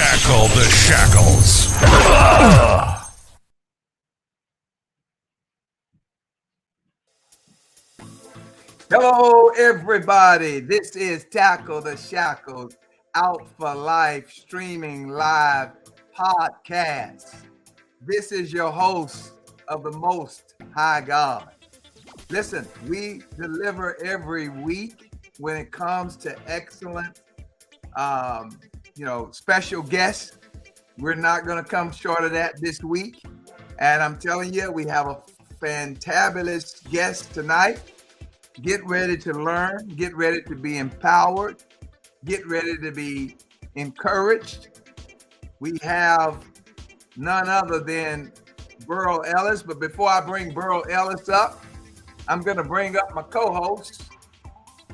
Tackle the shackles. Hello, everybody. This is Tackle the Shackles, Out for Life, streaming live podcast. This is your host of the Most High God. Listen, we deliver every week when it comes to excellent, special guests. We're not going to come short of that this week. And I'm telling you, we have a fantabulous guest tonight. Get ready to learn, get ready to be empowered, get ready to be encouraged. We have none other than Burrell Ellis. But before I bring Burrell Ellis up, I'm going to bring up my co-host.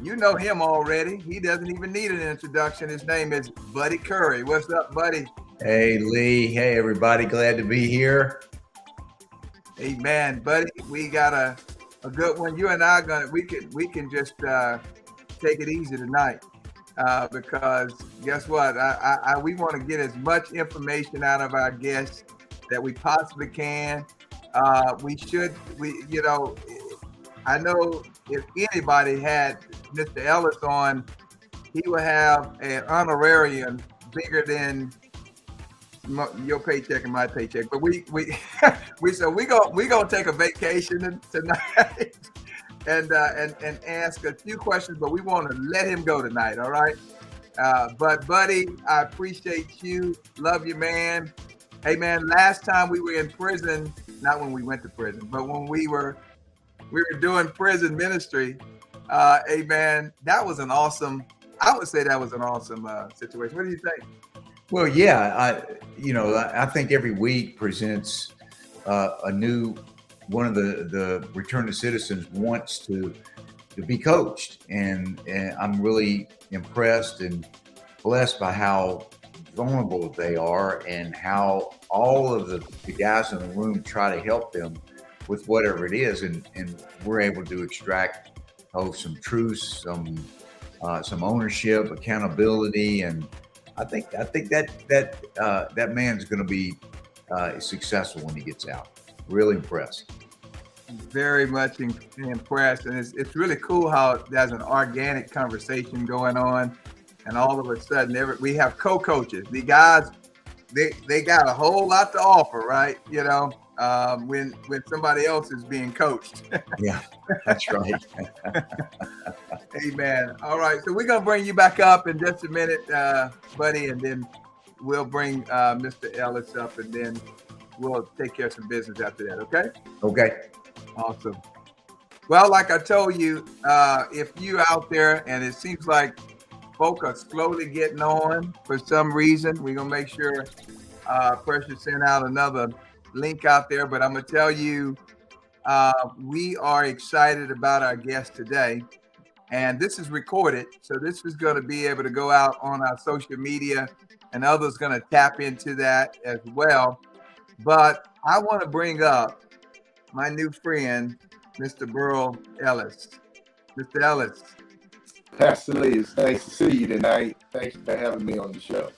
You know him already. He doesn't even need an introduction. His name is Buddy Curry. What's up, buddy? Hey, Lee. Hey, everybody. Glad to be here. Hey, man, buddy, we got a good one. You and I we can just take it easy tonight because guess what? We want to get as much information out of our guests that we possibly can. I know if anybody had Mr. Ellis on, he would have an honorarium bigger than your paycheck and my paycheck. But we gonna take a vacation tonight and ask a few questions, but we want to let him go tonight. All right. But buddy, I appreciate you. Love you, man. Hey man, last time we were in prison, not when we went to prison, but when we were doing prison ministry, hey man, that was an awesome, I would say that was an awesome situation. What do you think? Well, yeah, I think every week presents a new one of the return to citizens wants to be coached, and I'm really impressed and blessed by how vulnerable they are and how all of the guys in the room try to help them with whatever it is, and we're able to extract some truth, some ownership, accountability, and I think that man's going to be successful when he gets out. Really impressed. Very much impressed, and it's really cool how there's an organic conversation going on, and all of a sudden, we have co-coaches. The guys, they got a whole lot to offer, right? When somebody else is being coached. Yeah, that's right. Amen. All right, so we're gonna bring you back up in just a minute, buddy, and then we'll bring Mr. Ellis up, and then we'll take care of some business after that. Okay? Okay. Awesome. Well, like I told you, if you're out there and it seems like folk are slowly getting on for some reason, we're gonna make sure Precious sent out another link out there. But I'm gonna tell you, we are excited about our guest today. And this is recorded, so this is going to be able to go out on our social media, and others going to tap into that as well. But I want to bring up my new friend, Mr. Burrell Ellis. Mr. Ellis. Pastor Lee, it's nice to see you tonight. Thank you for having me on the show.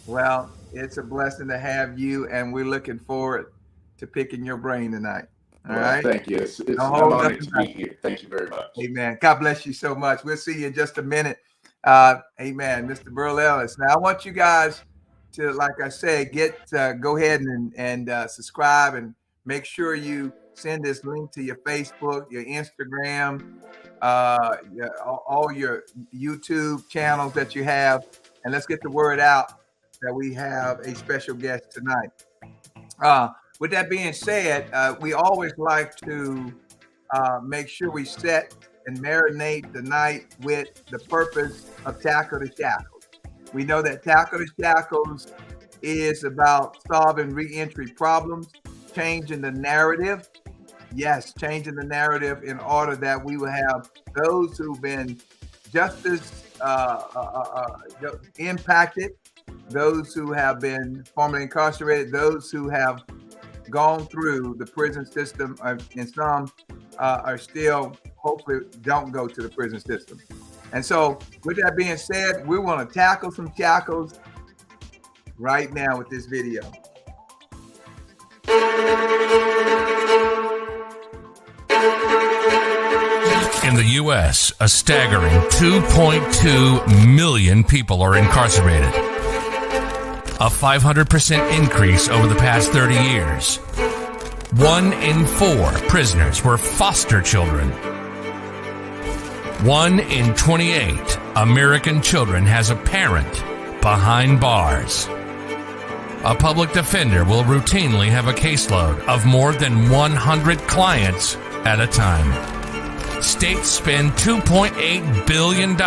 Well, it's a blessing to have you, and we're looking forward to picking your brain tonight. All right. Thank you. I'm honored to be here. Thank you very much. Amen. God bless you so much. We'll see you in just a minute. Amen. Mr. Burrell Ellis. Now, I want you guys to, like I said, go ahead and subscribe, and make sure you send this link to your Facebook, your Instagram, all your YouTube channels that you have, and let's get the word out that we have a special guest tonight. With that being said, we always like to make sure we set and marinate the night with the purpose of Tackle the Shackles. We know that Tackle the Shackles is about solving reentry problems, changing the narrative. Yes, changing the narrative in order that we will have those who've been justice impacted, those who have been formerly incarcerated, those who have gone through the prison system, and some are still, hopefully don't go to the prison system. And so with that being said, we want to tackle some shackles right now with this video. In the U.S., a staggering 2.2 million people are incarcerated, a 500% increase over the past 30 years. 1 in 4 prisoners were foster children. 1 in 28 American children has a parent behind bars. A public defender will routinely have a caseload of more than 100 clients at a time. States spend $2.8 billion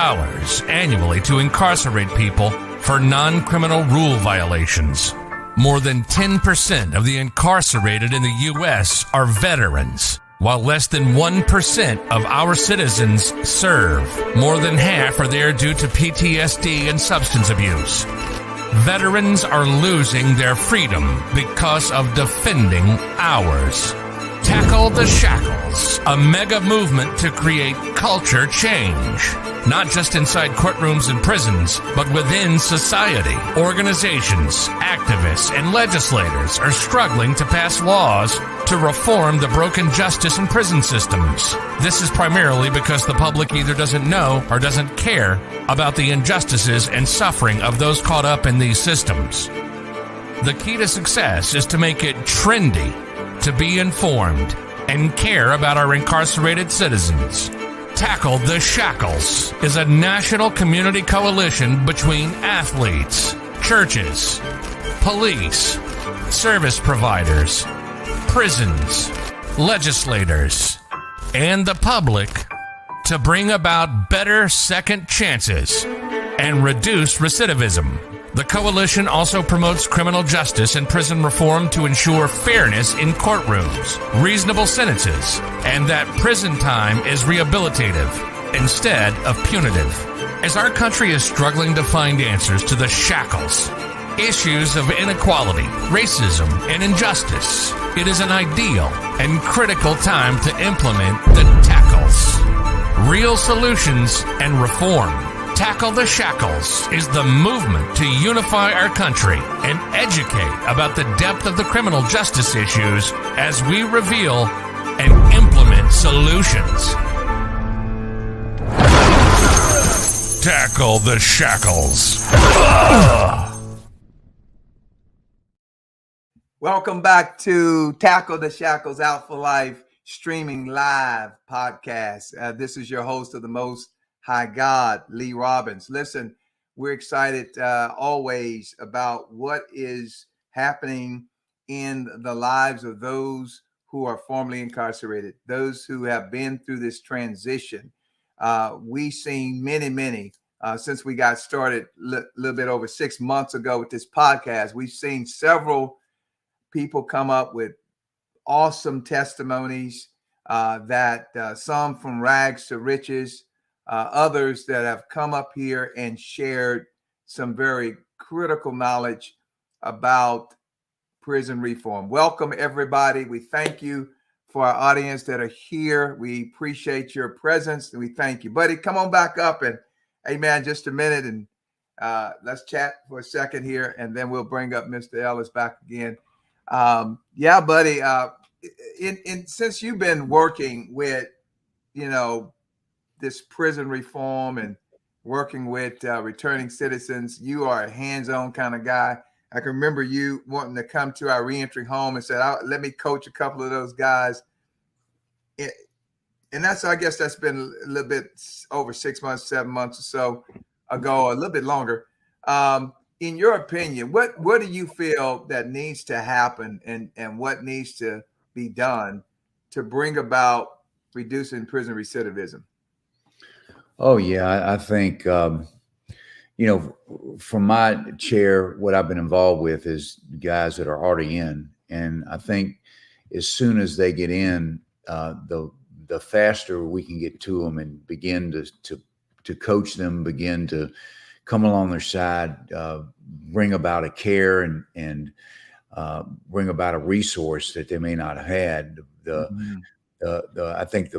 annually to incarcerate people for non-criminal rule violations. More than 10% of the incarcerated in the U.S. are veterans, while less than 1% of our citizens serve. More than half are there due to PTSD and substance abuse. Veterans are losing their freedom because of defending ours. Tackle the Shackles, a mega movement to create culture change. Not just inside courtrooms and prisons, but within society. Organizations, activists, and legislators are struggling to pass laws to reform the broken justice and prison systems. This is primarily because the public either doesn't know or doesn't care about the injustices and suffering of those caught up in these systems. The key to success is to make it trendy to be informed and care about our incarcerated citizens. Tackle the Shackles is a national community coalition between athletes, churches, police, service providers, prisons, legislators, and the public to bring about better second chances and reduce recidivism. The coalition also promotes criminal justice and prison reform to ensure fairness in courtrooms, reasonable sentences, and that prison time is rehabilitative instead of punitive. As our country is struggling to find answers to the shackles, issues of inequality, racism, and injustice, it is an ideal and critical time to implement the tackles, real solutions, and reform. Tackle the Shackles is the movement to unify our country and educate about the depth of the criminal justice issues as we reveal and implement solutions. Tackle the Shackles. Welcome back to Tackle the Shackles Out for Life streaming live podcast. This is your host of the Most High God, Lee Robbins. Listen, we're excited always about what is happening in the lives of those who are formerly incarcerated, those who have been through this transition. We've seen many, since we got started a little bit over 6 months ago with this podcast. We've seen several people come up with awesome testimonies that some from rags to riches, others that have come up here and shared some very critical knowledge about prison reform. Welcome, everybody. We thank you for our audience that are here. We appreciate your presence, and we thank you. Buddy, come on back up and, hey, man, just a minute, and let's chat for a second here, and then we'll bring up Mr. Ellis back again. Yeah, buddy, since you've been working with, this prison reform and working with returning citizens, you are a hands-on kind of guy. I can remember you wanting to come to our reentry home and said, let me coach a couple of those guys. And I guess that's been a little bit over 6 months, 7 months or so ago, a little bit longer. In your opinion, what do you feel that needs to happen and what needs to be done to bring about reducing prison recidivism? Oh, yeah, I think, from my chair, what I've been involved with is guys that are already in. And I think as soon as they get in, the faster we can get to them and begin to coach them, begin to come along their side, bring about a care and bring about a resource that they may not have had. I think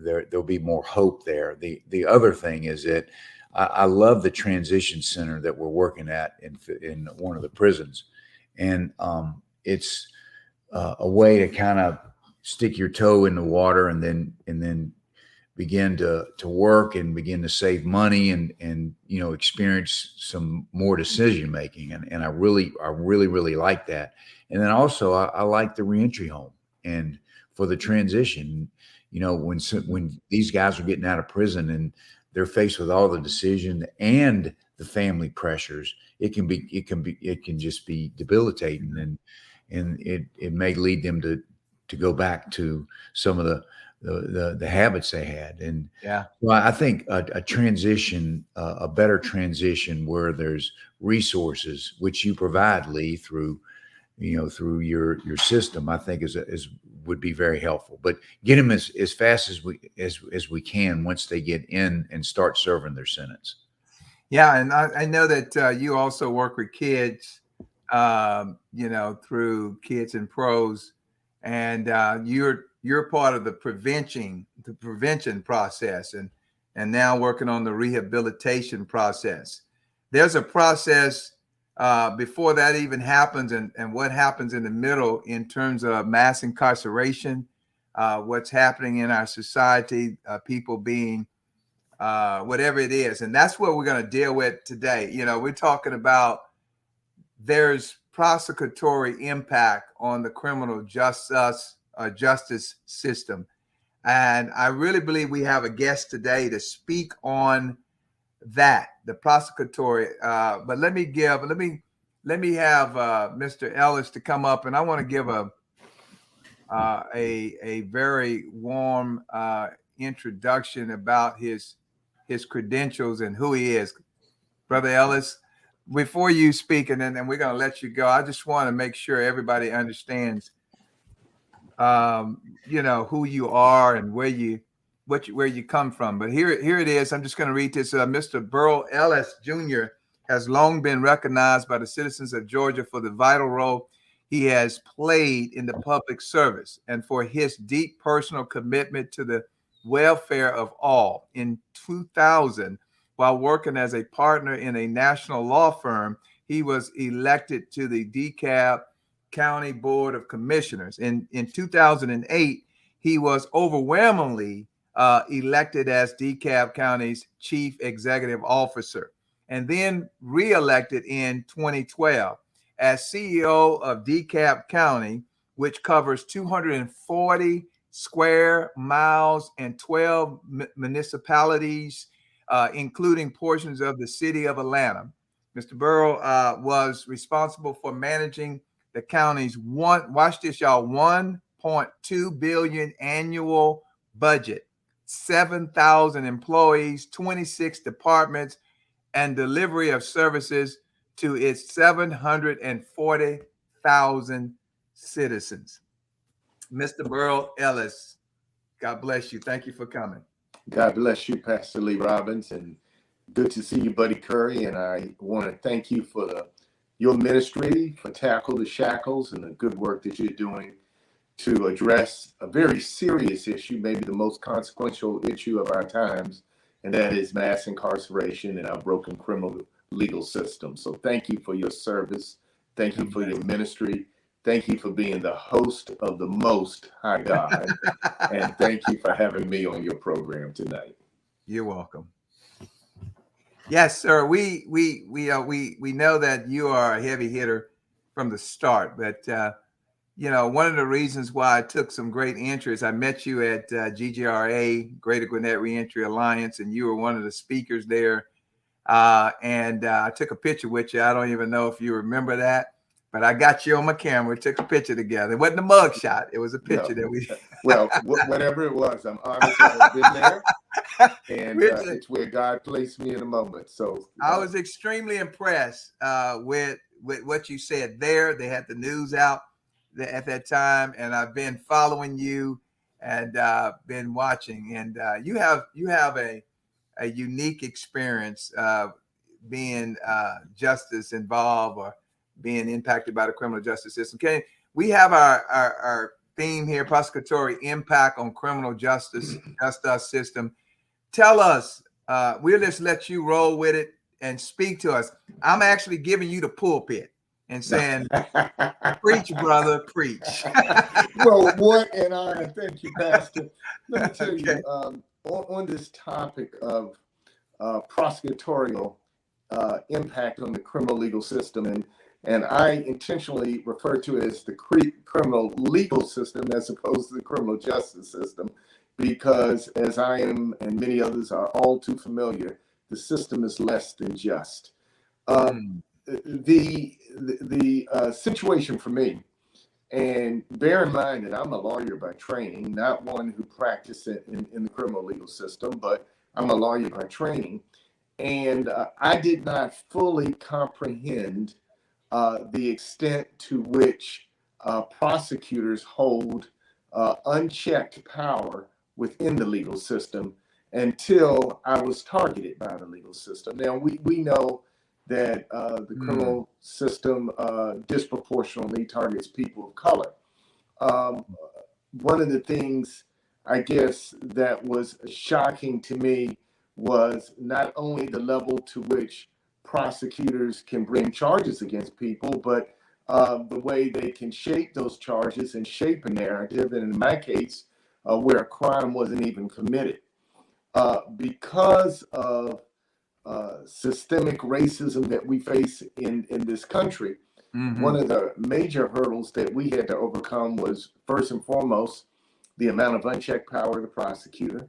there'll be more hope there. The other thing is that I love the transition center that we're working at in one of the prisons, and it's a way to kind of stick your toe in the water and then begin to work and begin to save money and experience some more decision making, and I really like that. And then also I like the reentry home, and for the transition, when these guys are getting out of prison and they're faced with all the decision and the family pressures, it can just be debilitating, and it may lead them to go back to some of the habits they had. And well, I think a transition, a better transition where there's resources which you provide, Lee, through your system, I think is would be very helpful. But get them as fast as we can once they get in and start serving their sentence. Yeah, and I know that you also work with kids, through Kids and Pros, and you're part of the prevention process, and now working on the rehabilitation process. There's a process before that even happens, and what happens in the middle in terms of mass incarceration, what's happening in our society, people being whatever it is. And that's what we're going to deal with today. We're talking about there's prosecutory impact on the criminal justice system. And I really believe we have a guest today to speak on that, the prosecutory. But let me have Mr. Ellis to come up, and I want to give a very warm introduction about his credentials and who he is. Brother Ellis, before you speak, and then we're going to let you go, I just want to make sure everybody understands who you are and where you come from. But here it is. I'm just going to read this. Mr. Burrell Ellis Jr. has long been recognized by the citizens of Georgia for the vital role he has played in the public service and for his deep personal commitment to the welfare of all. In 2000, while working as a partner in a national law firm, he was elected to the Dekalb County Board of Commissioners. In 2008, he was overwhelmingly elected as Dekalb County's Chief Executive Officer, and then re-elected in 2012 as CEO of Dekalb County, which covers 240 square miles and 12 municipalities, including portions of the city of Atlanta. Mr. Burrell was responsible for managing the county's watch this, y'all, $1.2 billion annual budget, 7,000 employees, 26 departments, and delivery of services to its 740,000 citizens. Mr. Burrell Ellis, God bless you. Thank you for coming. God bless you, Pastor Lee Robbins, and good to see you, Buddy Curry. And I want to thank you for your ministry, for Tackle the Shackles, and the good work that you're doing to address a very serious issue, maybe the most consequential issue of our times, and that is mass incarceration in our broken criminal legal system. So thank you for your service. Thank you for your ministry. Thank you for being the host of the Most High God. And thank you for having me on your program tonight. You're welcome. Yes, sir. We know that you are a heavy hitter from the start, but one of the reasons why I took some great interest, I met you at GGRA, Greater Gwinnett Reentry Alliance, and you were one of the speakers there. And I took a picture with you. I don't even know if you remember that, but I got you on my camera. We took a picture together. It wasn't a mug shot. It was a picture that we. Well, whatever it was, I'm honored to have been there. And it's where God placed me in a moment. So I was extremely impressed with what you said there. They had the news out at that time, and I've been following you and been watching. And you have a unique experience being justice involved or being impacted by the criminal justice system. We have our theme here, prosecutory impact on criminal justice system. Tell us we'll just let you roll with it and speak to us. I'm actually giving you the pulpit and saying, preach, brother, preach. Well, what an honor. Thank you, Pastor. Let me tell Okay. you, on this topic of prosecutorial impact on the criminal legal system, and I intentionally refer to it as the criminal legal system as opposed to the criminal justice system, because as I am and many others are all too familiar, the system is less than just. The situation for me, and bear in mind that I'm a lawyer by training, not one who practiced in the criminal legal system, but I'm a lawyer by training. And I did not fully comprehend the extent to which prosecutors hold unchecked power within the legal system until I was targeted by the legal system. Now, we know that the criminal system disproportionately targets people of color. One of the things, I guess, that was shocking to me was not only the level to which prosecutors can bring charges against people, but the way they can shape those charges and shape a narrative, and in my case, where a crime wasn't even committed. Because of systemic racism that we face in this country, one of the major hurdles that we had to overcome was, first and foremost, the amount of unchecked power of the prosecutor,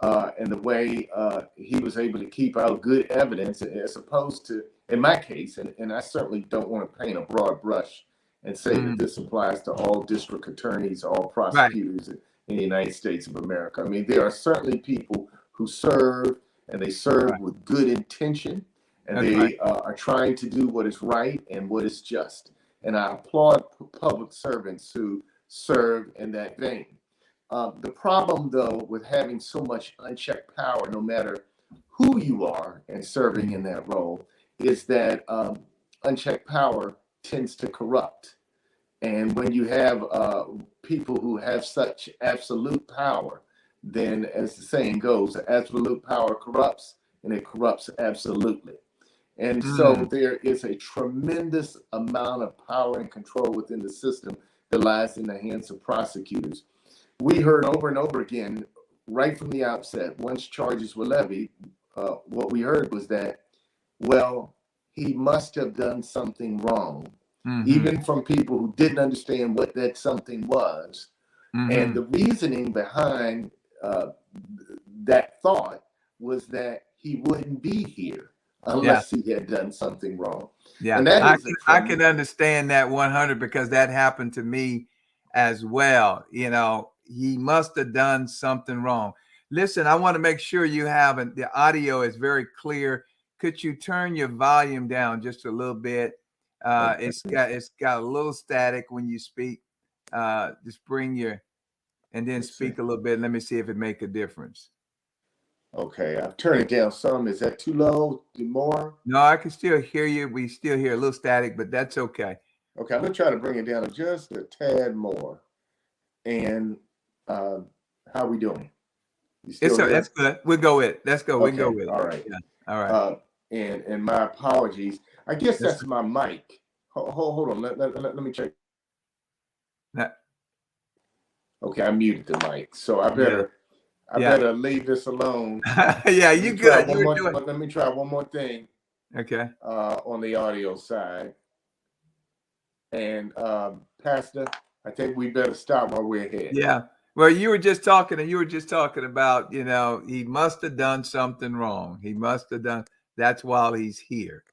and the way he was able to keep out good evidence, as opposed to, in my case, and I certainly don't want to paint a broad brush and say that this applies to all district attorneys, all prosecutors in the United States of America. I mean, there are certainly people who serve, and they serve with good intention, and they are trying to do what is right and what is just. And I applaud public servants who serve in that vein. The problem, though, with having so much unchecked power, no matter who you are and serving in that role, is that unchecked power tends to corrupt. And when you have people who have such absolute power, then, as the saying goes, absolute power corrupts, and it corrupts absolutely. And so there is a tremendous amount of power and control within the system that lies in the hands of prosecutors. We heard over and over again, right from the outset, once charges were levied, what we heard was that, well, he must have done something wrong, even from people who didn't understand what that something was. And the reasoning behind that thought was that he wouldn't be here unless he had done something wrong. Yeah, and that I can understand that 100, because that happened to me as well. You know, he must have done something wrong. Listen, I want to make sure you have the audio is very clear. Could you turn your volume down just a little bit? It's got a little static when you speak. Just bring your, and then speak a little bit. Let me see if it make a difference. Okay, I've turned it down some. Is that too low? More? No, I can still hear you. We still hear a little static, but that's okay. Okay, I'm gonna try to bring it down just a tad more. And how are we doing? That's good. We'll go with it. Let's go. Okay. We can go with it. All right. Yeah. All right. And my apologies. I guess that's my mic. Hold on. Let me check. Okay, I muted the mic, so I better leave this alone. Yeah, you good. Let me try one more thing. Okay. On the audio side. And Pastor, I think we better stop while we're ahead. Yeah. Well, you were just talking about, you know, he must have done something wrong. He must have done. That's while he's here.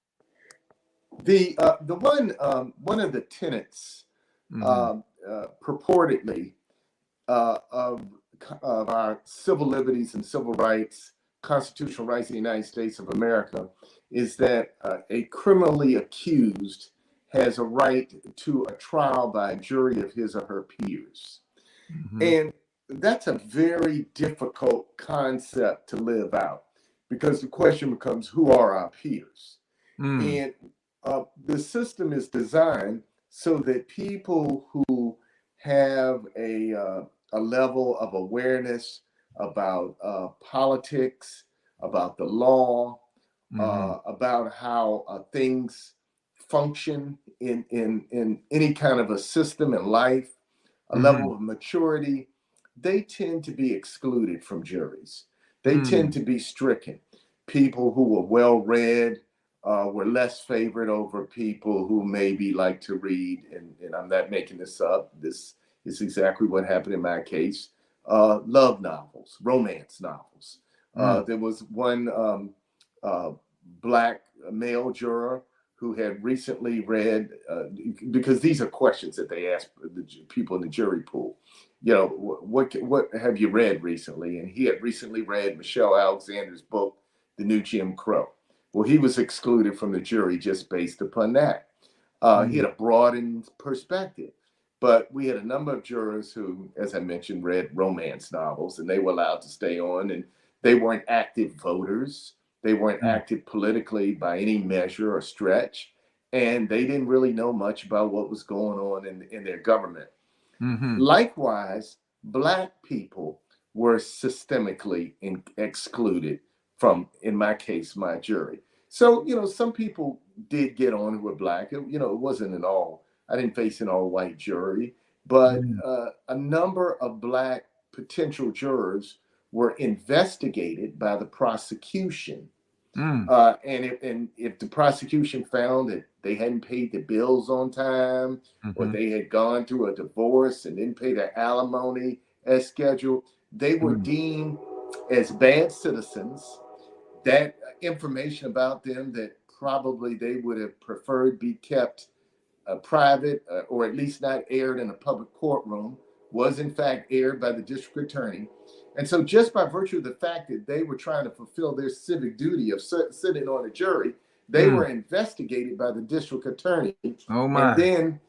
The one of the tenets purportedly of our civil liberties and civil rights, constitutional rights in the United States of America, is that a criminally accused has a right to a trial by a jury of his or her peers. And that's a very difficult concept to live out, because the question becomes, who are our peers? And the system is designed so that people who have a level of awareness about politics, about the law, Mhm. about how things function in any kind of a system in life, a level Mhm. of maturity, they tend to be excluded from juries. They tend Mm. to be stricken. People who were well read were less favored over people who maybe like to read, and I'm not making this up. This is exactly what happened in my case. Love novels, romance novels. Mm. There was one uh, black male juror who had recently read, because these are questions that they ask the people in the jury pool. You know, what have you read recently? And he had recently read Michelle Alexander's book, The New Jim Crow. Well, he was excluded from the jury just based upon that. He Mm. had a broadened perspective. But we had a number of jurors who, as I mentioned, read romance novels, and they were allowed to stay on, and they weren't active voters. They weren't Mm. active politically by any measure or stretch, and they didn't really know much about what was going on in their government. Mhm. Likewise, Black people were systemically excluded from, in my case, my jury. So, you know, some people did get on who were Black. You know, it wasn't an all, I didn't face an all white jury, but Mm. a number of Black potential jurors were investigated by the prosecution, Mm. and if the prosecution found that they hadn't paid the bills on time, or Mhm. they had gone through a divorce and didn't pay their alimony as scheduled, they were Mm. deemed as bad citizens. That information about them that probably they would have preferred be kept private, or at least not aired in a public courtroom, was in fact aired by the district attorney. And so, just by virtue of the fact that they were trying to fulfill their civic duty of sitting on a jury, they Mm. were investigated by the district attorney. Oh And my. then,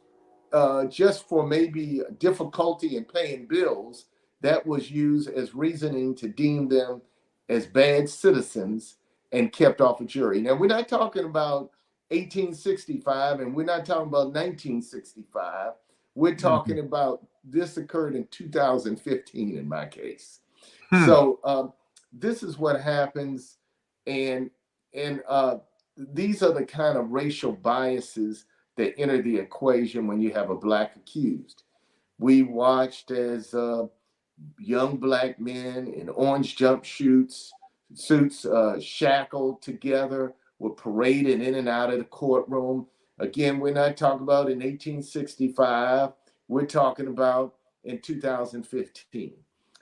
just for maybe difficulty in paying bills, that was used as reasoning to deem them as bad citizens and kept off a jury. Now, we're not talking about 1865 and we're not talking about 1965. We're Mhm. talking about this occurred in 2015 in my case. Hmm. So this is what happens, and and these are the kind of racial biases that enter the equation when you have a Black accused. We watched as young Black men in orange suits, shackled together, were paraded in and out of the courtroom. Again, we're not talking about in 1865. We're talking about in 2015.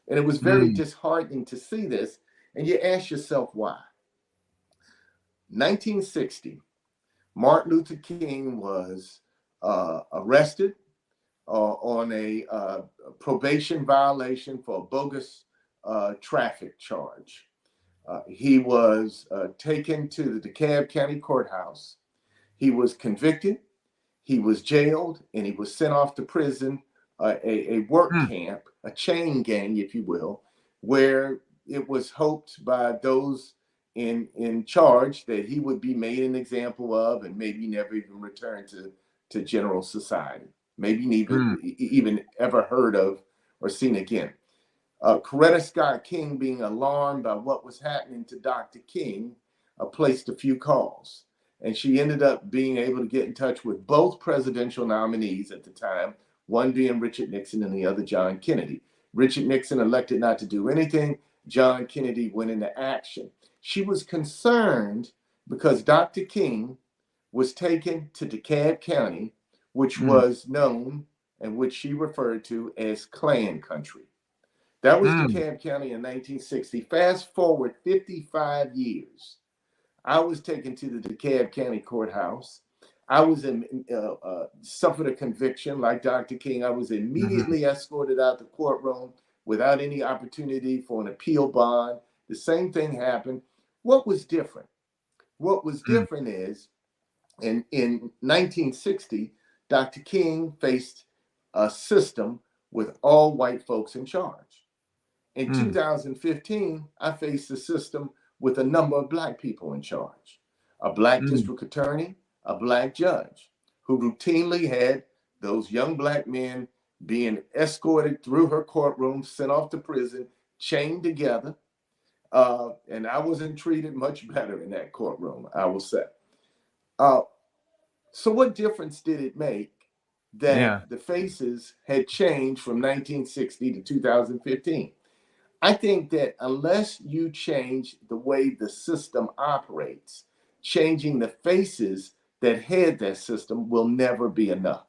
And it was very Mm. disheartening to see this. And you ask yourself why. 1960, Martin Luther King was arrested on a probation violation for a bogus traffic charge. He was taken to the DeKalb County Courthouse. He was convicted, he was jailed, and he was sent off to prison, a work Mm. camp, a chain gang, if you will, where it was hoped by those in charge that he would be made an example of and maybe never even return to general society, maybe Mm. even ever heard of or seen again. Coretta Scott King, being alarmed by what was happening to Dr. King, placed a few calls. And she ended up being able to get in touch with both presidential nominees at the time, one being Richard Nixon and the other John Kennedy. Richard Nixon elected not to do anything. John Kennedy went into action. She was concerned because Dr. King was taken to DeKalb County, which Mm. was known and which she referred to as Klan country. That was Mm. DeKalb County in 1960. Fast forward 55 years. I was taken to the DeKalb County Courthouse. I was suffered a conviction like Dr. King. I was Mhm. immediately escorted out the courtroom without any opportunity for an appeal bond. The same thing happened. What was different? What was Mm. different is in 1960, Dr. King faced a system with all white folks in charge. In Mm. 2015, I faced a system with a number of Black people in charge, a Black Mm. district attorney, a Black judge, who routinely had those young Black men being escorted through her courtroom, sent off to prison, chained together. And I wasn't treated much better in that courtroom, I will say. So what difference did it make that the faces had changed from 1960 to 2015? I think that unless you change the way the system operates, changing the faces that head that system will never be enough.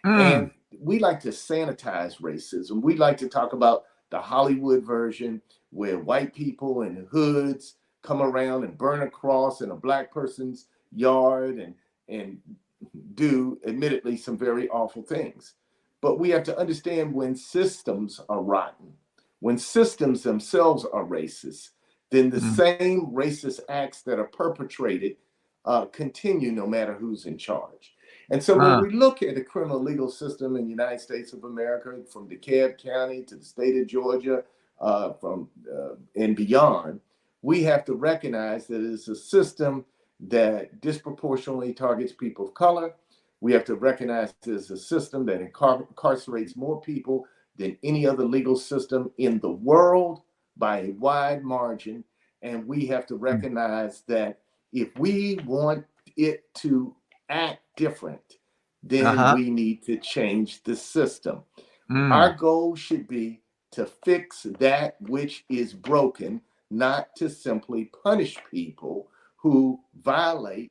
And we like to sanitize racism. We like to talk about the Hollywood version where white people in hoods come around and burn a cross in a black person's yard and do, admittedly, some very awful things. But we have to understand when systems are rotten, when systems themselves are racist, then the same racist acts that are perpetrated continue no matter who's in charge. And so when we look at the criminal legal system in the United States of America, from DeKalb County to the state of Georgia, and beyond, we have to recognize that it's a system that disproportionately targets people of color. We have to recognize there's a system that incarcerates more people than any other legal system in the world by a wide margin. And we have to recognize that if we want it to act different, then we need to change the system. Our goal should be to fix that which is broken, not to simply punish people who violate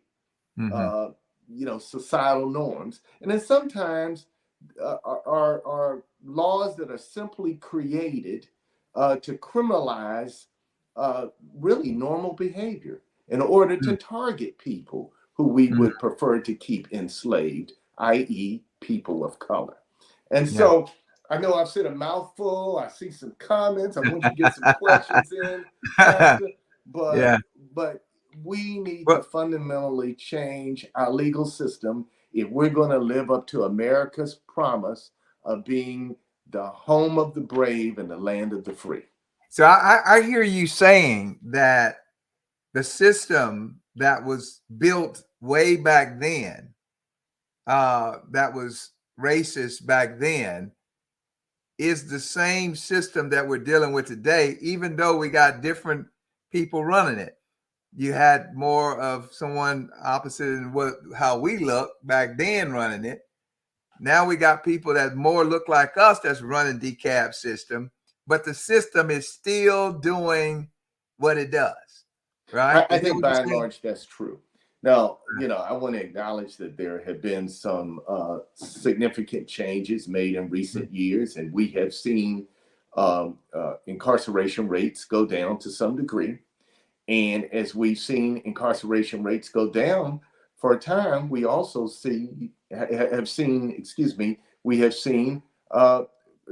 societal norms. And then sometimes are laws that are simply created to criminalize really normal behavior in order to target people who we would prefer to keep enslaved, i.e. people of color. And so I know I've said a mouthful. I see some comments. I want you to get some questions in, Pastor. But we need to fundamentally change our legal system if we're going to live up to America's promise of being the home of the brave and the land of the free. So I hear you saying that the system that was built way back then, that was racist back then, is the same system that we're dealing with today, even though we got different people running it. You had more of someone opposite in how we look back then running it. Now we got people that more look like us that's running DeKalb system, but the system is still doing what it does, right? I think by and large that's true. Now, I want to acknowledge that there have been some significant changes made in recent years, and we have seen incarceration rates go down to some degree. And as we've seen incarceration rates go down for a time, we also have seen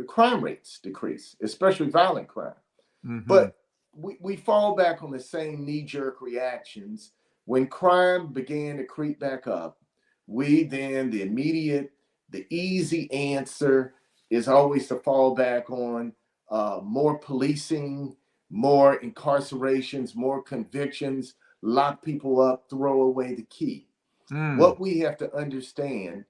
crime rates decrease, especially violent crime. But we fall back on the same knee-jerk reactions. When crime began to creep back up, the easy answer is always to fall back on more policing, more incarcerations, more convictions, lock people up, throw away the key. What we have to understand,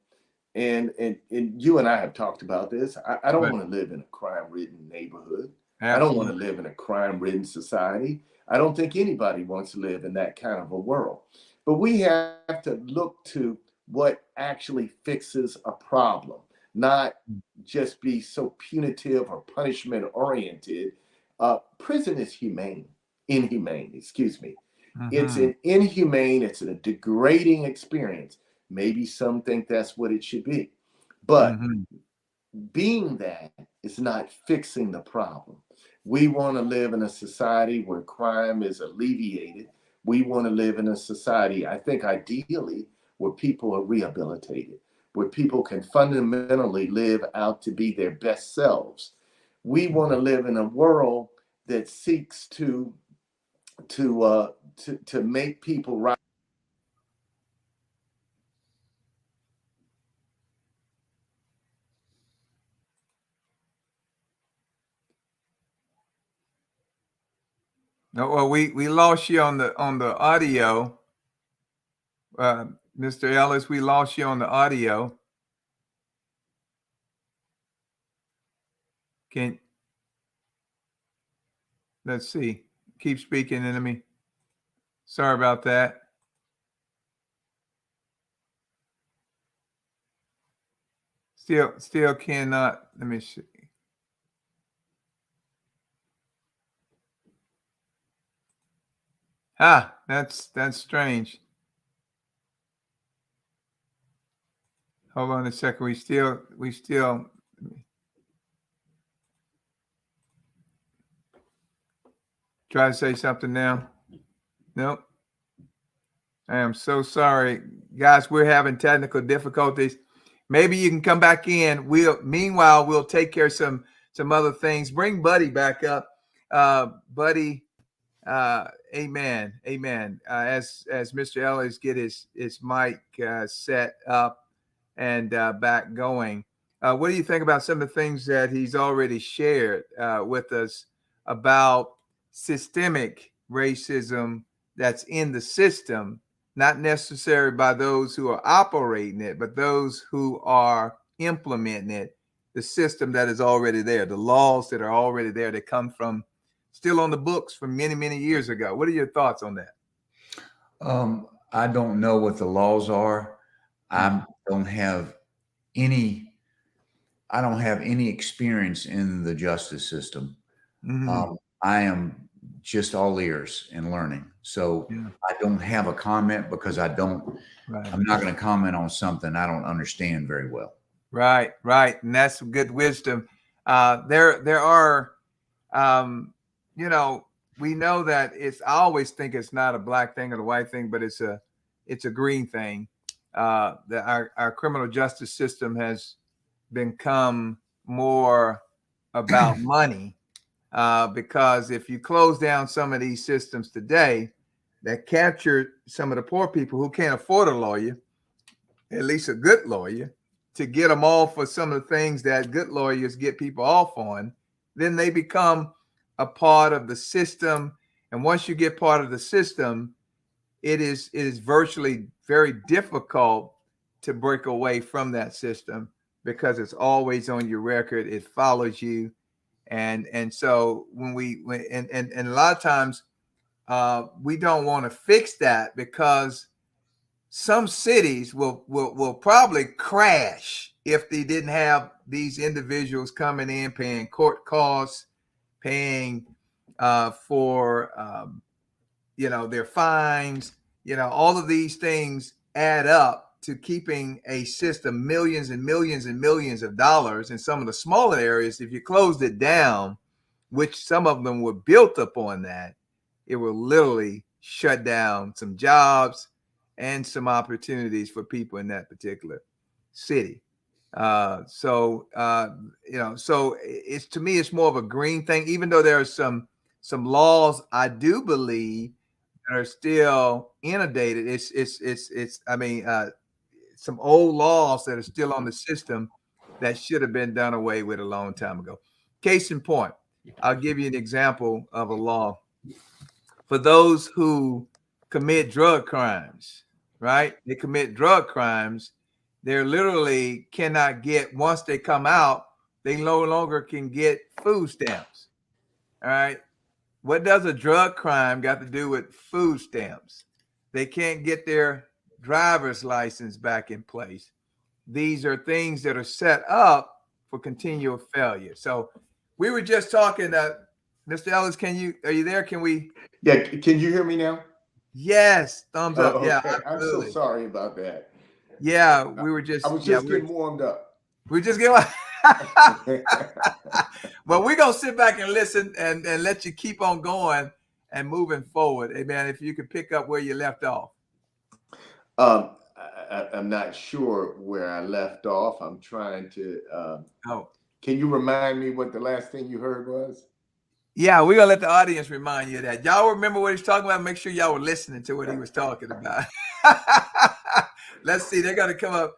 and you and I have talked about this, I don't want to live in a crime-ridden neighborhood. Absolutely. I don't want to live in a crime-ridden society. I don't think anybody wants to live in that kind of a world. But we have to look to what actually fixes a problem, not just be so punitive or punishment-oriented. Prison is inhumane, excuse me. It's an inhumane, it's a degrading experience. Maybe some think that's what it should be. But being that is not fixing the problem. We want to live in a society where crime is alleviated. We want to live in a society, I think ideally, where people are rehabilitated, where people can fundamentally live out to be their best selves. We want to live in a world that seeks to make people right. No, well, we lost you on the audio, Mr. Ellis. We lost you on the audio. Let's see. keep speaking, and sorry about that. Still cannot. Let me see. That's strange. Hold on a second. We still try to say something now. Nope. I am so sorry, guys. We're having technical difficulties. Maybe you can come back in. Meanwhile, we'll take care of some other things. Bring Buddy back up. Buddy, amen. As Mr. Ellis get his mic set up and back going. What do you think about some of the things that he's already shared with us about systemic racism that's in the system, not necessarily by those who are operating it, but those who are implementing it, the system that is already there, the laws that are already there that come from still on the books from many, many years ago. What are your thoughts on that? I don't know what the laws are. I don't have any experience in the justice system. Mm-hmm. I am just all ears and learning. So I don't have a comment because I'm not going to comment on something I don't understand very well. Right. And that's good wisdom. There are, we know that I always think it's not a black thing or a white thing, but it's a green thing. That our criminal justice system has become more about money. Because if you close down some of these systems today that capture some of the poor people who can't afford a lawyer, at least a good lawyer, to get them off for some of the things that good lawyers get people off on, then they become a part of the system. And once you get part of the system, it is virtually very difficult to break away from that system because it's always on your record. It follows you. And so when a lot of times we don't want to fix that because some cities will probably crash if they didn't have these individuals coming in, paying court costs, paying for their fines. All of these things add up to keeping a system millions and millions and millions of dollars. In some of the smaller areas, if you closed it down, which some of them were built upon that, it will literally shut down some jobs and some opportunities for people in that particular city. So it's, to me, it's more of a green thing, even though there are some laws I do believe that are still inundated. It's some old laws that are still on the system that should have been done away with a long time ago. Case in point, I'll give you an example of a law. For those who commit drug crimes, right? They commit drug crimes. They literally cannot get, once they come out, they no longer can get food stamps. All right. What does a drug crime got to do with food stamps? They can't get their driver's license back in place. These are things that are set up for continual failure. So we were just talking, Mr. Ellis, are you there? Can we? Yeah. Can you hear me now? Yes. Thumbs up. Okay. Yeah. Absolutely. I'm so sorry about that. Yeah. We were just. I was just getting warmed up. We're just getting. Well, we're going to sit back and listen and let you keep on going and moving forward. Hey, man, if you could pick up where you left off. I'm not sure where I left off. I'm trying to. Can you remind me what the last thing you heard was? Yeah, we're going to let the audience remind you of that. Y'all remember what he's talking about? Make sure y'all were listening to what he was talking about. Let's see. They're going to come up.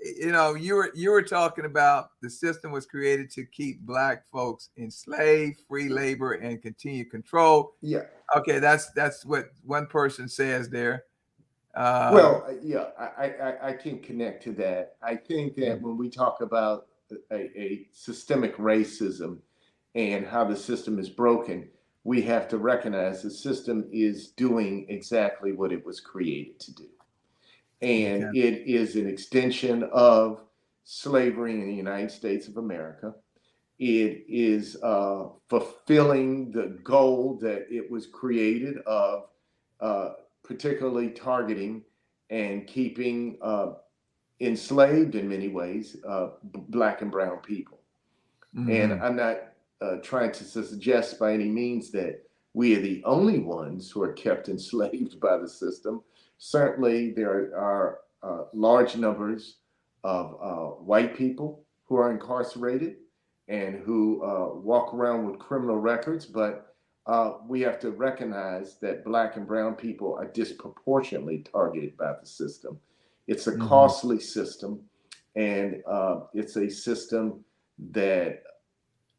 You were talking about the system was created to keep Black folks enslaved, free labor, and continued control. Yeah. Okay, that's what one person says there. I can connect to that. I think that when we talk about a systemic racism and how the system is broken, we have to recognize the system is doing exactly what it was created to do. And it is an extension of slavery in the United States of America. It is fulfilling the goal that it was created of, particularly targeting and keeping enslaved in many ways Black and brown people. And I'm not trying to suggest by any means that we are the only ones who are kept enslaved by the system. Certainly there are large numbers of white people who are incarcerated and who walk around with criminal records, but we have to recognize that Black and brown people are disproportionately targeted by the system. It's a costly system, and it's a system that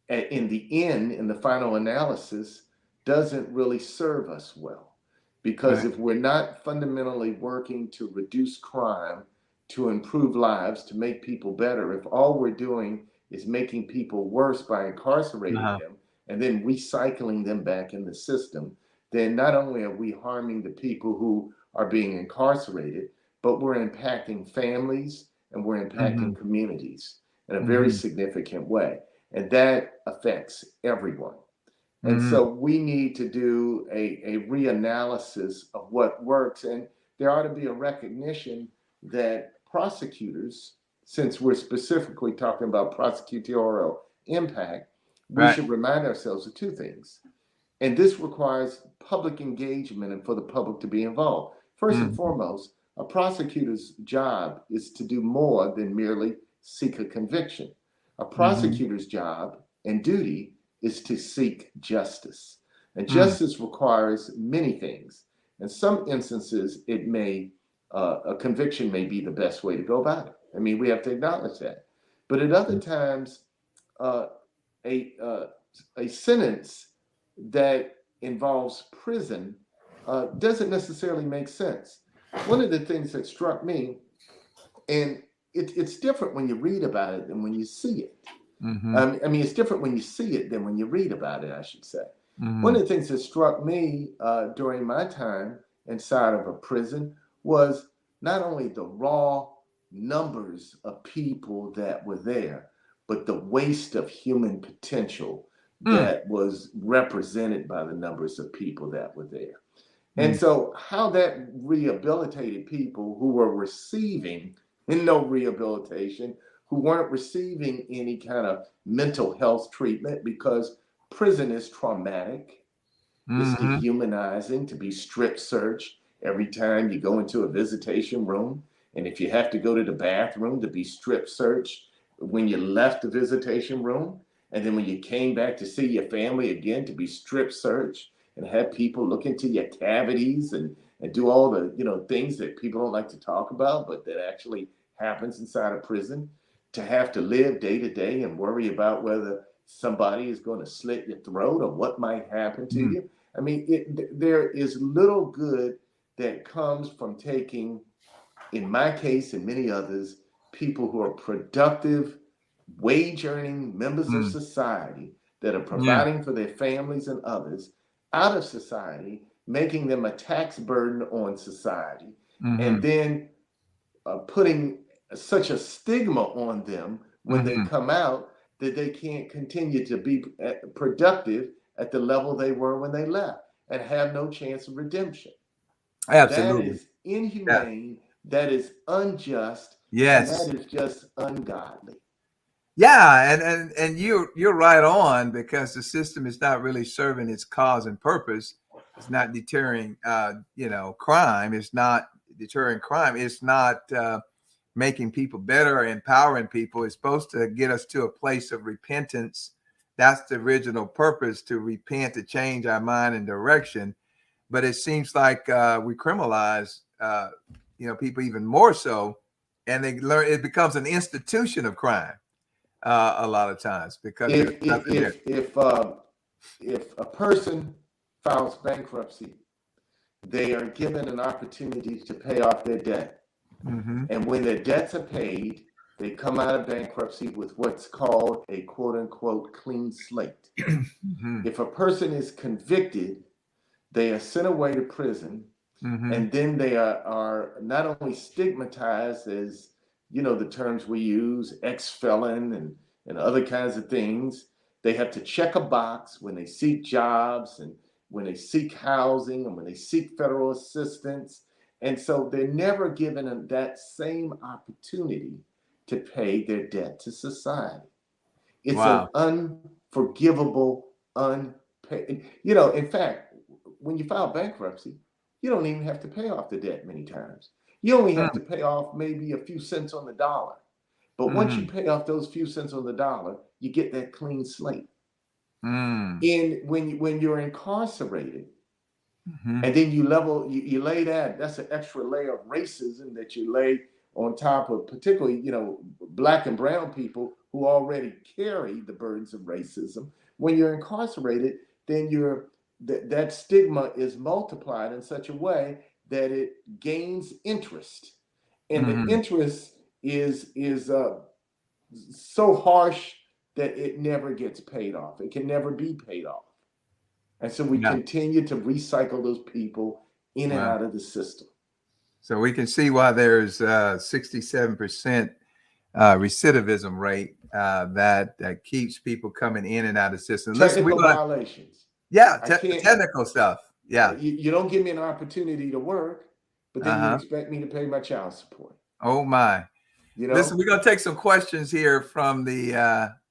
in the end, in the final analysis, doesn't really serve us well. Because if we're not fundamentally working to reduce crime, to improve lives, to make people better, if all we're doing is making people worse by incarcerating them and then recycling them back in the system, then not only are we harming the people who are being incarcerated, but we're impacting families and we're impacting communities in a very significant way. And that affects everyone. And so we need to do a reanalysis of what works. And there ought to be a recognition that prosecutors, since we're specifically talking about prosecutorial impact, we should remind ourselves of two things. And this requires public engagement and for the public to be involved. First and foremost, a prosecutor's job is to do more than merely seek a conviction. A prosecutor's job and duty is to seek justice. And justice requires many things. In some instances, it may, a conviction may be the best way to go about it. I mean, we have to acknowledge that. But at other times, a sentence that involves prison doesn't necessarily make sense. One of the things that struck me, and it's different when you read about it than when you see it. I mean, it's different when you see it than when you read about it, I should say. One of the things that struck me during my time inside of a prison was not only the raw numbers of people that were there, but the waste of human potential that was represented by the numbers of people that were there. And so how that rehabilitated people who were receiving no rehabilitation, who weren't receiving any kind of mental health treatment, because prison is traumatic, it's dehumanizing to be strip searched every time you go into a visitation room. And if you have to go to the bathroom, to be strip searched when you left the visitation room. And then when you came back to see your family again, to be strip searched and have people look into your cavities and do all the things that people don't like to talk about, but that actually happens inside a prison. To have to live day to day and worry about whether somebody is going to slit your throat or what might happen to you. I mean, there is little good that comes from taking, in my case and many others, people who are productive, wage-earning members of society that are providing for their families and others out of society, making them a tax burden on society, and then putting such a stigma on them when they come out that they can't continue to be productive at the level they were when they left and have no chance of redemption. Absolutely. That is inhumane, that is unjust, yes, and that is just ungodly. Yeah, and you're right on, because the system is not really serving its cause and purpose. It's not deterring crime. It's not deterring crime. It's not making people better or empowering people. It's supposed to get us to a place of repentance. That's the original purpose, to repent, to change our mind and direction. But it seems like we criminalize people even more so, and they learn it becomes an institution of crime a lot of times, because if a person files bankruptcy, they are given an opportunity to pay off their debt. And when their debts are paid, They come out of bankruptcy with what's called a quote unquote clean slate. If a person is convicted, they are sent away to prison, and then they are not only stigmatized as, the terms we use, ex-felon and other kinds of things. They have to check a box when they seek jobs and when they seek housing and when they seek federal assistance. And so they're never given that same opportunity to pay their debt to society. It's an unforgivable, unpaid. In fact, when you file bankruptcy, you don't even have to pay off the debt many times. You only have to pay off maybe a few cents on the dollar. But once you pay off those few cents on the dollar, you get that clean slate. And when you're incarcerated, and then you lay that's an extra layer of racism that you lay on top of particularly, Black and brown people who already carry the burdens of racism. When you're incarcerated, then that stigma is multiplied in such a way that it gains interest. And the interest is so harsh that it never gets paid off. It can never be paid off. And so we continue to recycle those people in and out of the system. So we can see why there's 67% recidivism rate that keeps people coming in and out of the system. Technical violations. Yeah, technical stuff. Yeah. You don't give me an opportunity to work, but then you expect me to pay my child support. Oh my. Listen, we're going to take some questions here from the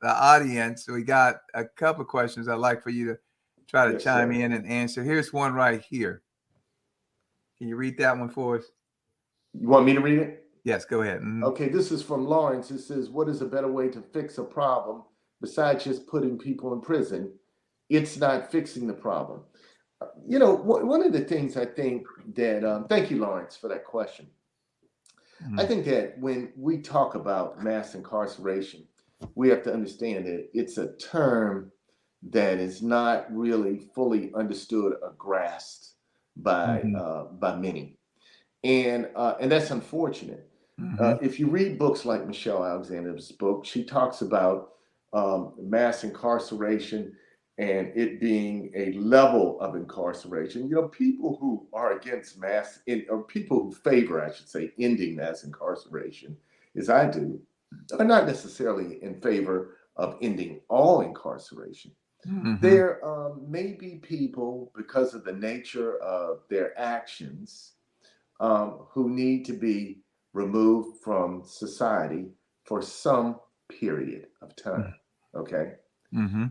audience. We got a couple of questions I'd like for you to try to chime in and answer. Here's one right here. Can you read that one for us? You want me to read it? Yes, go ahead. Okay, this is from Lawrence. It says, what is a better way to fix a problem besides just putting people in prison? It's not fixing the problem. One of the things I think that, thank you, Lawrence, for that question. I think that when we talk about mass incarceration, we have to understand that it's a term that is not really fully understood or grasped by many, and that's unfortunate. If you read books like Michelle Alexander's book, she talks about mass incarceration and it being a level of incarceration. People who are against or people who favor, I should say, ending mass incarceration, as I do, are not necessarily in favor of ending all incarceration. There may be people, because of the nature of their actions, who need to be removed from society for some period of time. Okay.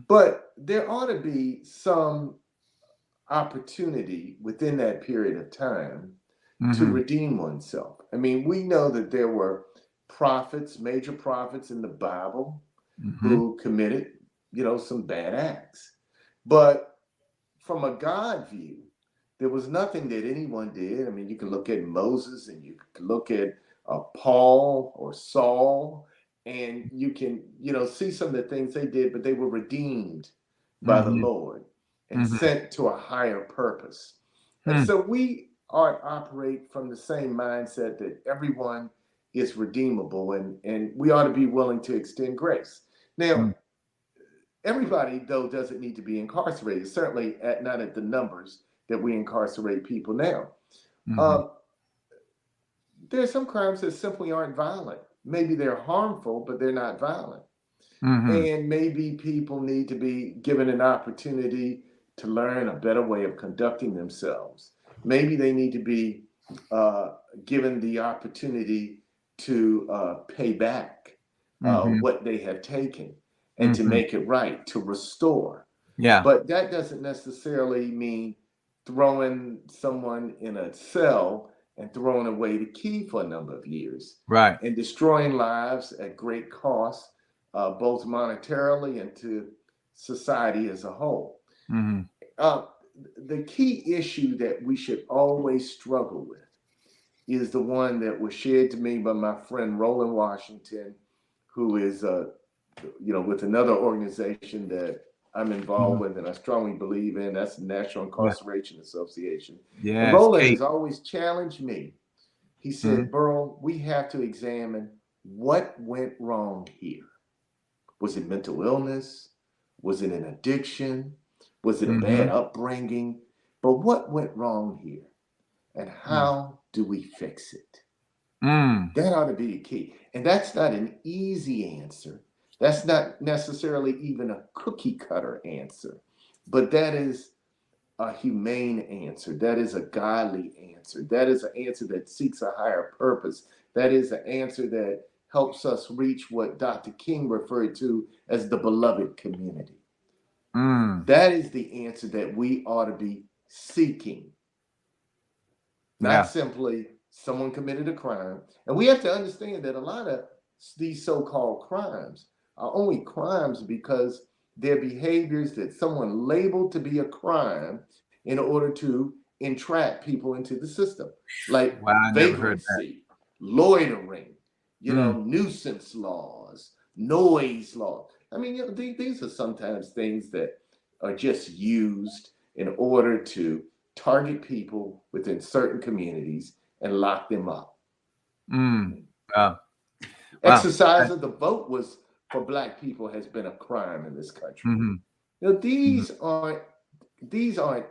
But there ought to be some opportunity within that period of time to redeem oneself. I mean, we know that there were major prophets in the Bible who committed, some bad acts. But from a God view, there was nothing that anyone did. I mean, you can look at Moses and you can look at Paul or Saul, and you can, see some of the things they did, but they were redeemed by the Lord and sent to a higher purpose. And so we ought to operate from the same mindset that everyone is redeemable, and we ought to be willing to extend grace. Now, everybody, though, doesn't need to be incarcerated, certainly not at the numbers that we incarcerate people now. There are some crimes that simply aren't violent. Maybe they're harmful, but they're not violent. And maybe people need to be given an opportunity to learn a better way of conducting themselves. Maybe they need to be given the opportunity to pay back what they have taken and to make it right, to restore. Yeah. But that doesn't necessarily mean throwing someone in a cell and throwing away the key for a number of years. Right. And destroying lives at great cost, both monetarily and to society as a whole. The key issue that we should always struggle with is the one that was shared to me by my friend Roland Washington, who is, with another organization that I'm involved with and I strongly believe in. That's the National Incarceration Association. Yes. And Roland has always challenged me. He said, Burrell, we have to examine what went wrong here? Was it mental illness? Was it an addiction? Was it a bad upbringing? But what went wrong here? And how do we fix it? That ought to be the key. And that's not an easy answer. That's not necessarily even a cookie cutter answer, but that is a humane answer. That is a godly answer. That is an answer that seeks a higher purpose. That is an answer that helps us reach what Dr. King referred to as the beloved community. That is the answer that we ought to be seeking. Not simply someone committed a crime. And we have to understand that a lot of these so-called crimes are only crimes because they're behaviors that someone labeled to be a crime in order to entrap people into the system. Like vagrancy, loitering, nuisance laws, noise laws. I mean, these are sometimes things that are just used in order to target people within certain communities and lock them up. Exercise of the vote for Black people has been a crime in this country. These aren't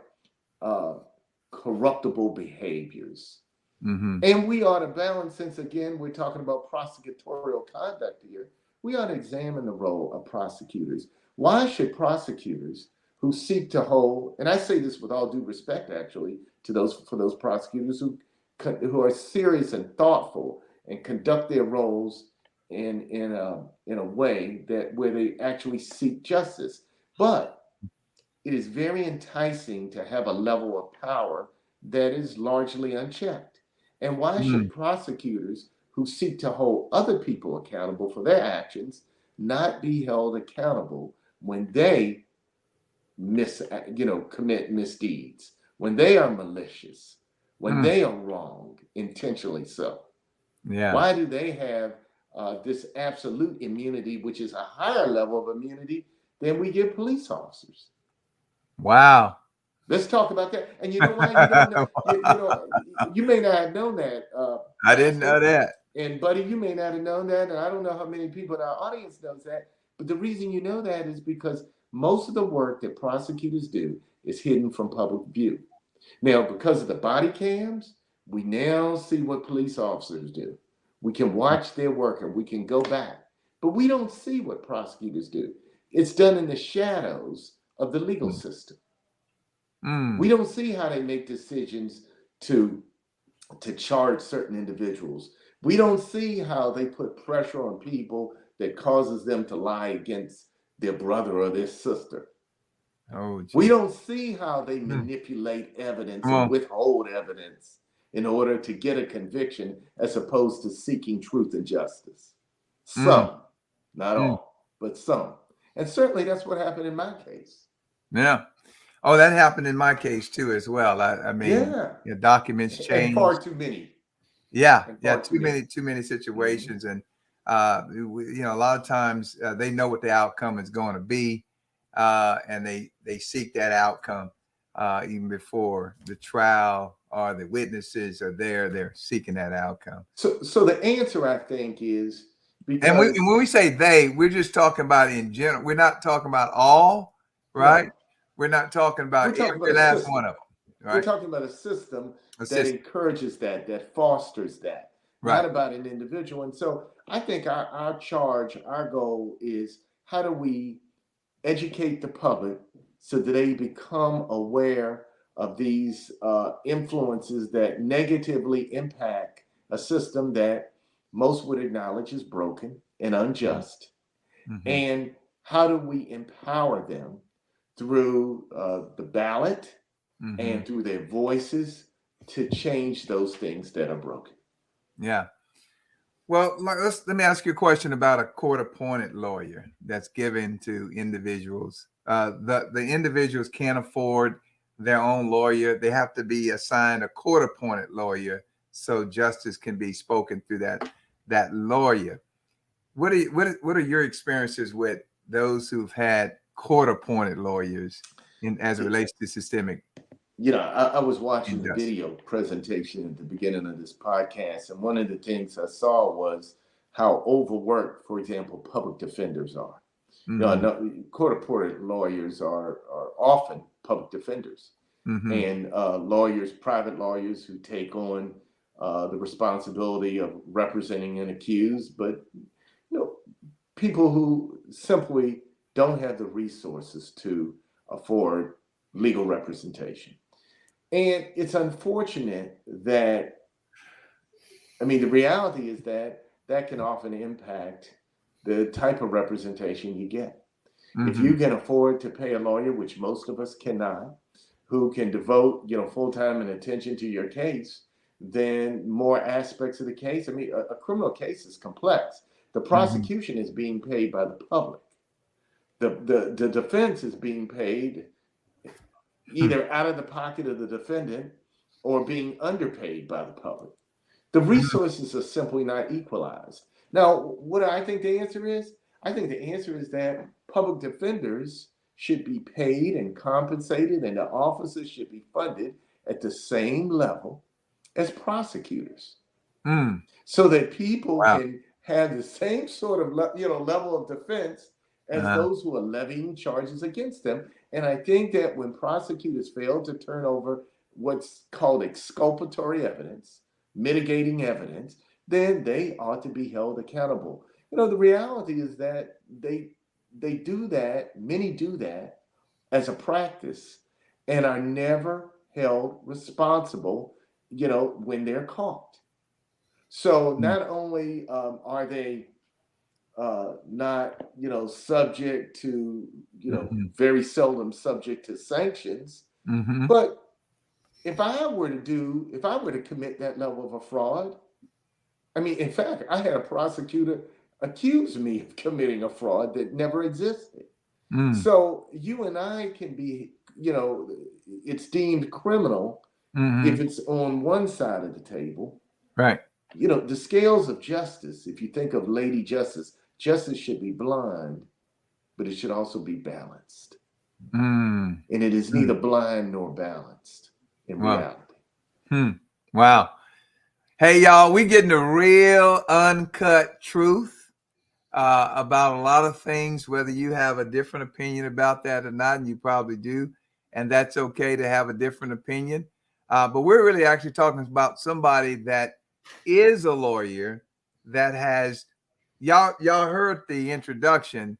corruptible behaviors. And we ought to balance, since again we're talking about prosecutorial conduct here, we ought to examine the role of prosecutors. Why should prosecutors who seek to hold, and I say this with all due respect actually to those prosecutors who are serious and thoughtful and conduct their roles in a way where they actually seek justice, but it is very enticing to have a level of power that is largely unchecked. And why should prosecutors who seek to hold other people accountable for their actions not be held accountable when they commit misdeeds, when they are malicious, when they are wrong, intentionally so? Why do they have this absolute immunity, which is a higher level of immunity than we give police officers? Wow. Let's talk about that. And you know why you don't know? You may not have known that. I didn't know that. And Buddy, you may not have known that. And I don't know how many people in our audience knows that. But the reason you know that is because most of the work that prosecutors do is hidden from public view. Now, because of the body cams, we now see what police officers do. We can watch their work and we can go back. But we don't see what prosecutors do. It's done in the shadows of the legal system. We don't see how they make decisions to charge certain individuals. We don't see how they put pressure on people that causes them to lie against their brother or their sister. We don't see how they manipulate evidence and withhold evidence in order to get a conviction as opposed to seeking truth and justice. Some, not all, but some. And certainly that's what happened in my case. Yeah. Oh, that happened in my case too, as well. I mean, documents changed. And far too many. Too many situations, and a lot of times they know what the outcome is going to be, and they seek that outcome even before the trial or the witnesses are there. They're seeking that outcome. So the answer, I think, is because, and when we say they, we're just talking about in general. We're not talking about all, right? No. We're not talking about every last one of them. Right? We're talking about a system that encourages that fosters that, not about an individual. And so I think our goal is, how do we educate the public so that they become aware of these influences that negatively impact a system that most would acknowledge is broken and unjust? And how do we empower them through the ballot and through their voices to change those things that are broken? Yeah. Well, let me ask you a question about a court-appointed lawyer that's given to individuals. The individuals can't afford their own lawyer. They have to be assigned a court-appointed lawyer so justice can be spoken through that lawyer. What are your experiences with those who've had court-appointed lawyers as it relates to systemic? I was watching the video presentation at the beginning of this podcast, and one of the things I saw was how overworked, for example, public defenders are. Court-appointed lawyers are often public defenders, and lawyers, private lawyers who take on the responsibility of representing an accused, but people who simply don't have the resources to afford legal representation. And it's unfortunate that, I mean, the reality is that that can often impact the type of representation you get. If you can afford to pay a lawyer, which most of us cannot, who can devote, full-time and attention to your case, then more aspects of the case. I mean, a criminal case is complex. The prosecution is being paid by the public. The defense is being paid either out of the pocket of the defendant or being underpaid by the public. The resources are simply not equalized. Now, what I think the answer is? I think the answer is that public defenders should be paid and compensated, and the officers should be funded at the same level as prosecutors, so that people can have the same sort of level of defense as those who are levying charges against them. And I think that when prosecutors fail to turn over what's called exculpatory evidence, mitigating evidence, then they ought to be held accountable. The reality is that they do that, many do that as a practice, and are never held responsible, when they're caught. So not only are they not, subject to, very seldom subject to sanctions, but if I were to commit that level of a fraud, I mean, in fact, I had a prosecutor accuse me of committing a fraud that never existed. So you and I can be, it's deemed criminal if it's on one side of the table. Right. The scales of justice, if you think of Lady Justice, justice should be blind, but it should also be balanced. And it is neither blind nor balanced in reality. Wow. Hey, y'all, we getting the real uncut truth about a lot of things, whether you have a different opinion about that or not, and you probably do, and that's okay to have a different opinion. But we're really actually talking about somebody that is a lawyer that has, y'all heard the introduction.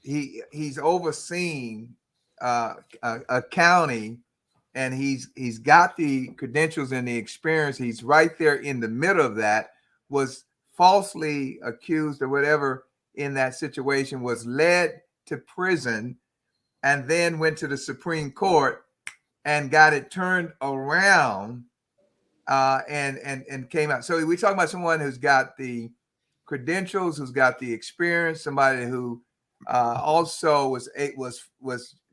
He's overseeing a county, and he's got the credentials and the experience. He's right there in the middle of that, was falsely accused or whatever in that situation, was led to prison, and then went to the Supreme Court and got it turned around and came out. So we're talking about someone who's got the credentials, who's got the experience, somebody who also was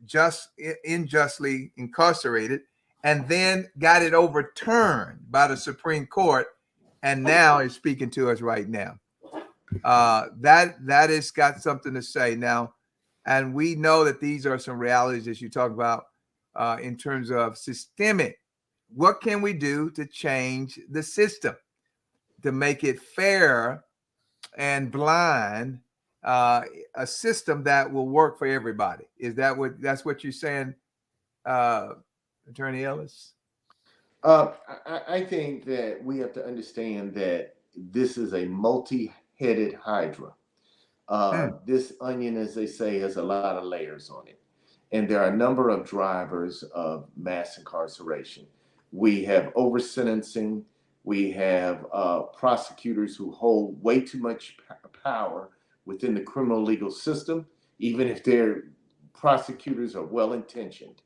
just unjustly incarcerated, and then got it overturned by the Supreme Court, and now is speaking to us right now. That has got something to say now, and we know that these are some realities that you talk about in terms of systemic. What can we do to change the system to make it fair and blind? A system that will work for everybody. Is that's what you're saying, Attorney Ellis? I think that we have to understand that this is a multi-headed hydra. This onion, as they say, has a lot of layers on it. And there are a number of drivers of mass incarceration. We have over-sentencing. We have prosecutors who hold way too much power within the criminal legal system, even if their prosecutors are well-intentioned.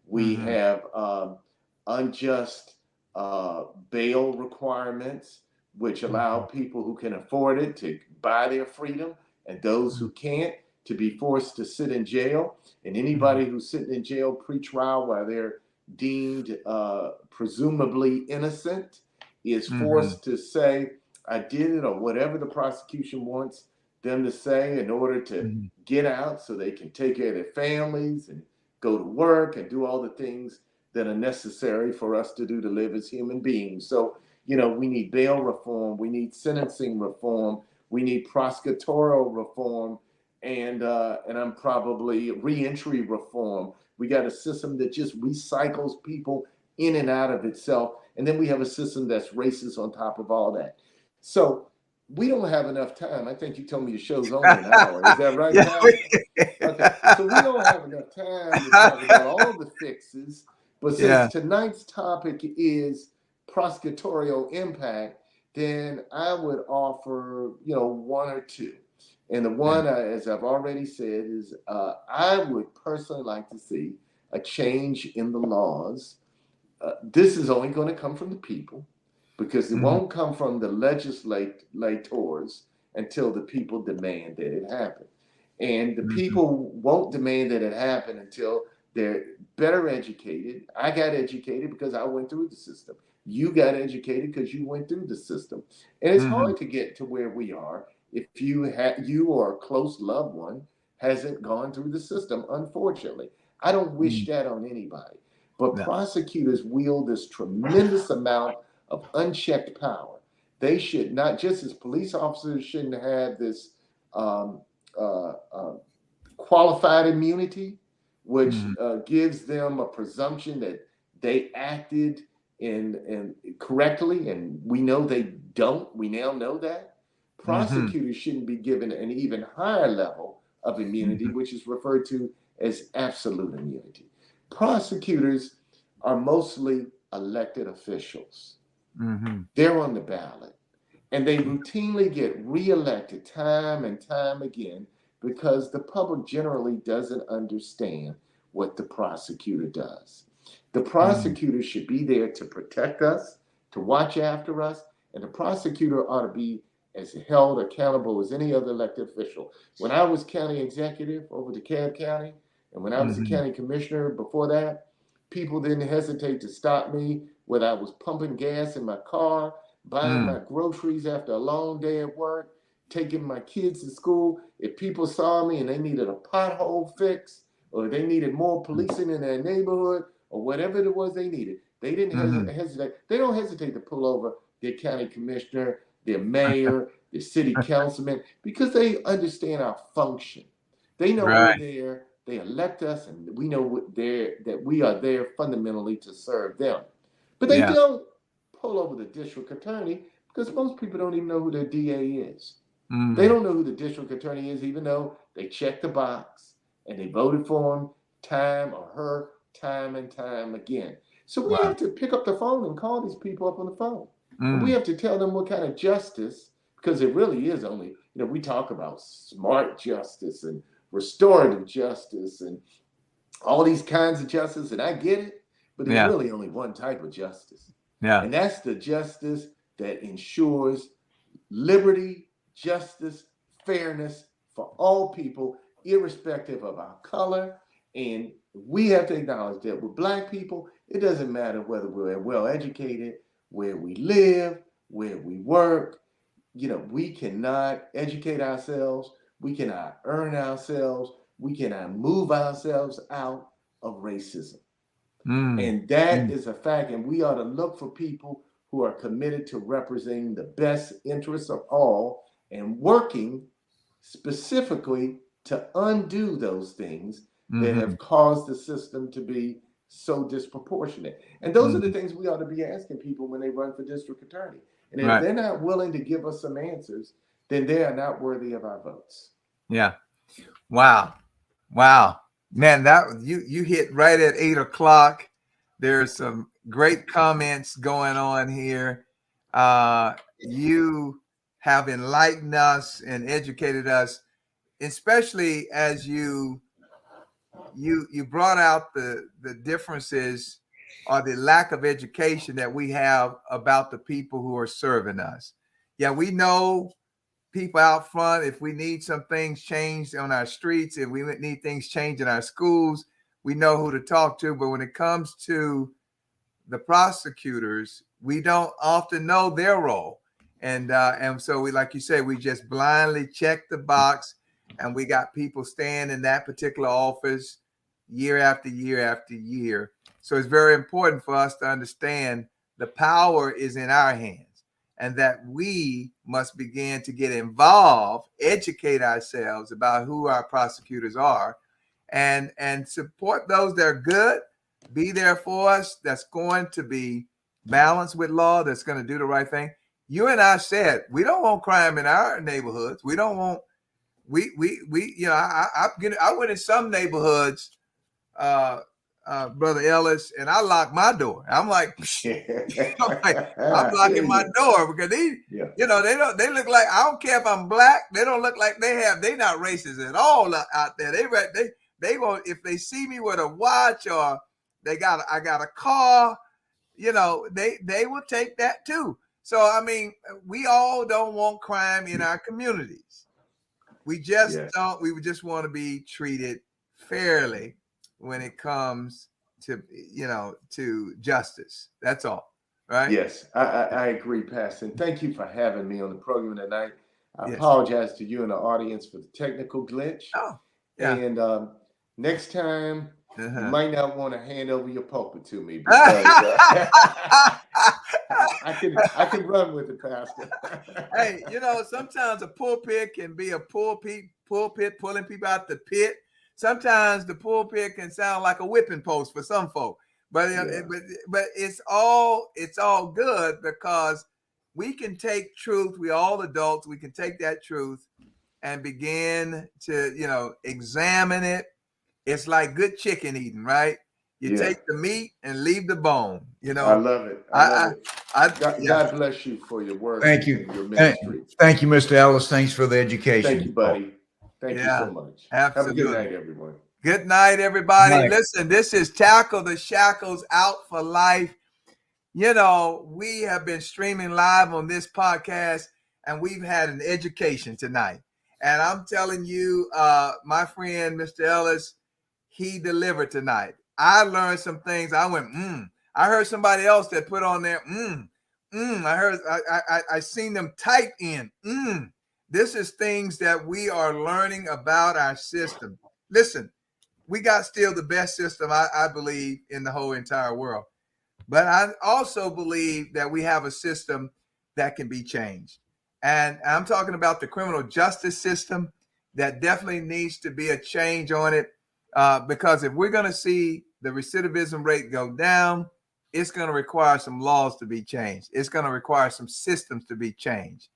We have unjust bail requirements, which allow people who can afford it to buy their freedom, and those who can't to be forced to sit in jail. And anybody who's sitting in jail pre-trial while they're deemed presumably innocent is forced to say, I did it, or whatever the prosecution wants them to say in order to get out so they can take care of their families and go to work and do all the things that are necessary for us to do to live as human beings. So, we need bail reform. We need sentencing reform. We need prosecutorial reform, and I'm probably reentry reform. We got a system that just recycles people in and out of itself, and then we have a system that's racist on top of all that. So we don't have enough time. I think you told me the show's only an hour. Is that right, Yeah. Pat? Okay. So we don't have enough time to talk about all the fixes. But since tonight's topic is prosecutorial impact, then I would offer, one or two. And the one, as I've already said, is I would personally like to see a change in the laws. This is only going to come from the people, because it won't come from the legislators until the people demand that it happen. And the people won't demand that it happen until they're better educated. I got educated because I went through the system. You got educated because you went through the system. And it's hard to get to where we are if you or a close loved one hasn't gone through the system, unfortunately. I don't wish that on anybody. But prosecutors wield this tremendous amount of unchecked power. They should not, just as police officers shouldn't have this qualified immunity, which gives them a presumption that they acted in correctly, and we know they don't. We now know that. Prosecutors shouldn't be given an even higher level of immunity, which is referred to as absolute immunity. Prosecutors are mostly elected officials. They're on the ballot, and they routinely get reelected time and time again because the public generally doesn't understand what the prosecutor does. The prosecutor should be there to protect us, to watch after us, and the prosecutor ought to be as held accountable as any other elected official. When I was county executive over DeKalb County, and when I was the county commissioner before that, people didn't hesitate to stop me whether I was pumping gas in my car, buying my groceries after a long day at work, taking my kids to school. If people saw me and they needed a pothole fix, or they needed more policing in their neighborhood, or whatever it was they needed, they didn't hesitate. They don't hesitate to pull over their county commissioner, their mayor, their city councilman, because they understand our function. They know we're there. They elect us, and we know that we are there fundamentally to serve them. But they don't pull over the district attorney, because most people don't even know who their DA is. They don't know who the district attorney is, even though they checked the box and they voted for him time and time again. So we have to pick up the phone and call these people up on the phone. And we have to tell them what kind of justice, because it really is only, we talk about smart justice and restorative justice and all these kinds of justice, and I get it, but there's really only one type of justice. And that's the justice that ensures liberty, justice, fairness for all people, irrespective of our color. And we have to acknowledge that with Black people, it doesn't matter whether we're well educated, where we live, where we work. We cannot educate ourselves. We cannot earn ourselves. We cannot move ourselves out of racism. And that is a fact. And we ought to look for people who are committed to representing the best interests of all and working specifically to undo those things that have caused the system to be so disproportionate. And those are the things we ought to be asking people when they run for district attorney. And if they're not willing to give us some answers, then they are not worthy of our votes. Yeah. Wow. Man, that you hit right at 8 o'clock. There's some great comments going on here. You have enlightened us and educated us, especially as you brought out the differences or the lack of education that we have about the people who are serving us. Yeah, we know people out front, if we need some things changed on our streets, if we need things changed in our schools, we know who to talk to. But when it comes to the prosecutors, we don't often know their role. And so we, like you say, we just blindly check the box, and we got people staying in that particular office year after year after year. So it's very important for us to understand the power is in our hands. and that we must begin to get involved, educate ourselves about who our prosecutors are, and support those that are good, be there for us, that's going to be balanced with law, that's going to do the right thing. You and I said we don't want crime in our neighborhoods. We don't want I went in some neighborhoods, Brother Ellis, and I locked my door. I'm like, I'm locking my door because they look like, I don't care if I'm black, they don't look like they not racist at all out there. They won't, if they see me with a watch or I got a car, they will take that too. So I mean, we all don't want crime in our communities. We just don't. We just want to be treated fairly when it comes to to justice. That's all, right? Yes, I agree, Pastor. And thank you for having me on the program tonight. I apologize to you and the audience for the technical glitch. Oh, yeah. And next time, you might not want to hand over your pulpit to me because I can run with it, Pastor. Hey, sometimes a pulpit can be a pulpit pulling people out the pit. Sometimes the pulpit can sound like a whipping post for some folk, but it's all good because we can take truth. We all adults. We can take that truth and begin to examine it. It's like good chicken eating, right? You take the meat and leave the bone. I love it. God bless you for your work. Thank you. And your ministry. Thank you, Mr. Ellis. Thanks for the education. Thank you, buddy. Thank you so much. Absolutely. Have a good night, everyone. Good night, everybody. Good night. Listen, this is Tackle the Shackles Out for Life. We have been streaming live on this podcast, and we've had an education tonight. And I'm telling you, my friend, Mr. Ellis, he delivered tonight. I learned some things. I went, I heard somebody else that put on there, I seen them type in, This is things that we are learning about our system. Listen, we got still the best system, I believe, in the whole entire world. But I also believe that we have a system that can be changed. And I'm talking about the criminal justice system. That definitely needs to be a change on it. Because if we're going to see the recidivism rate go down, it's going to require some laws to be changed. It's going to require some systems to be changed.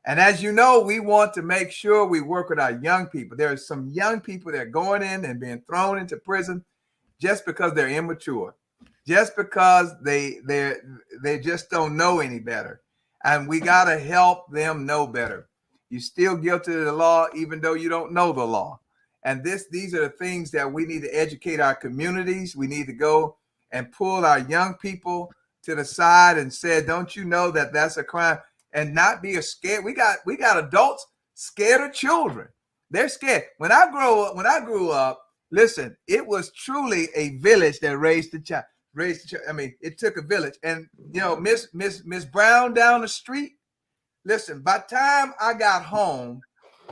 And as you know, we want to make sure we work with our young people. There are some young people that are going in and being thrown into prison just because they're immature, just because they just don't know any better. And we got to help them know better. You're still guilty of the law, even though you don't know the law. And these are the things that we need to educate our communities. We need to go and pull our young people to the side and say, don't you know that that's a crime? And not be scared. We got adults scared of children. They're scared. When I grew up, listen, it was truly a village that raised the child. I mean, it took a village. And Miss Brown down the street, listen, by the time I got home,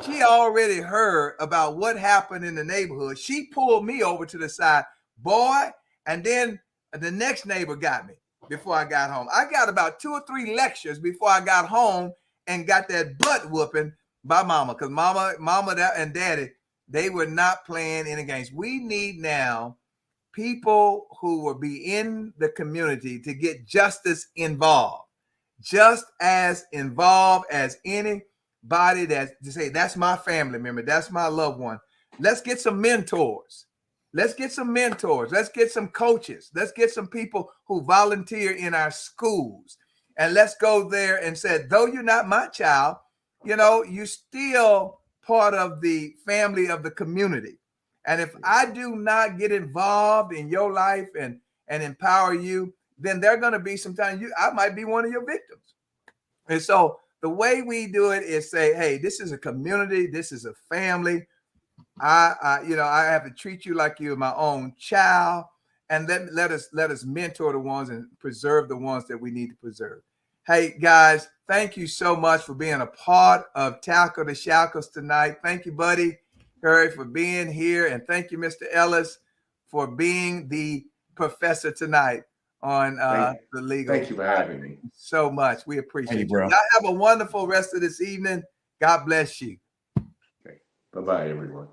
she already heard about what happened in the neighborhood. She pulled me over to the side, boy, and then the next neighbor got me before I got home. I got about 2 or 3 lectures before I got home and got that butt whooping by mama, because mama and daddy, they were not playing any games. We need now people who will be in the community to get justice involved, just as involved as anybody that to say, that's my family member, that's my loved one. Let's get some mentors. Let's get some mentors. Let's get some coaches. Let's get some people who volunteer in our schools. And let's go there and say, though you're not my child, you're still part of the family of the community. And if I do not get involved in your life and empower you, then there are going to be sometimes I might be one of your victims. And so the way we do it is say, hey, this is a community. This is a family. I have to treat you like you're my own child, and let us mentor the ones and preserve the ones that we need to preserve. Hey guys, thank you so much for being a part of Tackle the Shackles tonight. Thank you, buddy Curry, for being here, and thank you, Mr. Ellis, for being the professor tonight on the legal. Thank you for having me so much. We appreciate you. bro. Y'all have a wonderful rest of this evening. God bless you. Okay. Bye-bye, everyone.